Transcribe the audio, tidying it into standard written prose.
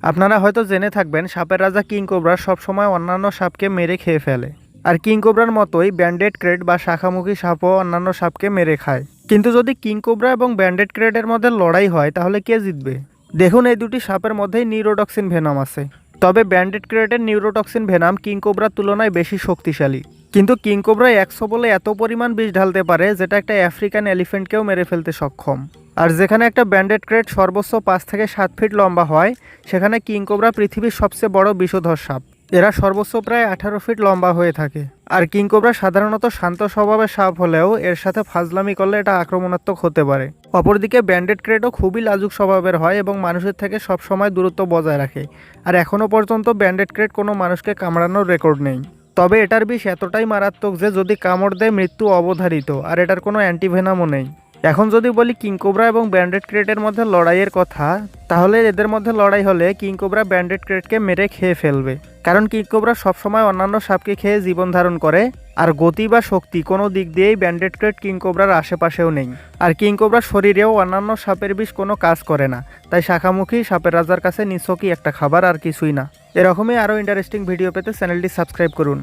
আপনারা হয়তো জেনে থাকবেন সাপের রাজা কিং কোবরা সবসময় অন্যান্য সাপকে মেরে খেয়ে ফেলে। আর কিং কোবরার মতোই ব্যান্ডেড ক্রেট বা শাখামুখী সাপও অন্যান্য সাপকে মেরে খায়। কিন্তু যদি কিং কোবরা এবং ব্যান্ডেড ক্রেটের মধ্যে লড়াই হয় তাহলে কে জিতবে? দেখুন, এই দুটি সাপের মধ্যেই নিউরোটক্সিন ভেনাম আছে। তবে ব্যান্ডেড ক্রেটের নিউরোটক্সিন ভেনাম কিং কোবরার তুলনায় বেশি শক্তিশালী। কিন্তু কিং কোবরা 100 বলে এত পরিমাণ বিষ ঢালতে পারে যেটা একটা আফ্রিকান এলিফ্যান্টকেও মেরে ফেলতে সক্ষম। আর যেখানে একটা ব্যান্ডেড ক্রেট সর্বোচ্চ 5 থেকে 7 ফিট লম্বা হয়, সেখানে কিং কোবরা পৃথিবীর সবচেয়ে বড় বিষধর সাপ। এরা সর্বোচ্চ প্রায় 18 ফিট লম্বা হয়ে থাকে। আর কিং কোবরা সাধারণত শান্ত স্বভাবের সাপ হলেও এর সাথে ফাজলামি করলে এটা আক্রমণাত্মক হতে পারে। অপরদিকে ব্যান্ডেড ক্রেটও খুবই লাজুক স্বভাবের হয় এবং মানুষের থেকে সবসময় দূরত্ব বজায় রাখে। আর এখনও পর্যন্ত ব্যান্ডেড ক্রেট কোনো মানুষকে কামড়ানোর রেকর্ড নেই। তবে এটার বিষ এতটাই মারাত্মক যে যদি কামড় দেয় মৃত্যু অবধারিত, আর এটার কোনো অ্যান্টিভেনামও নেই। এখন যদি বলি কিং কোবরা এবং ব্যান্ডেড ক্রেটের মধ্যে লড়াইয়ের কথা, তাহলে এদের মধ্যে লড়াই হলে কিং কোবরা ব্যান্ডেড ক্রেটকে মেরে খেয়ে ফেলবে। কারণ কিং কোবরা সবসময় অন্যান্য সাপকে খেয়ে জীবন ধারণ করে, আর গতি বা শক্তি কোনো দিক দিয়েই ব্যান্ডেড ক্রেট কিং কোবরার আশেপাশেও নেই। আর কিং কোবরার শরীরেও অন্যান্য সাপের বিষ কোনো কাজ করে না, তাই শাখামুখী সাপের রাজার কাছে নিছকই একটা খাবার আর কিছুই না। এরকমই আরও ইন্টারেস্টিং ভিডিও পেতে চ্যানেলটি সাবস্ক্রাইব করুন।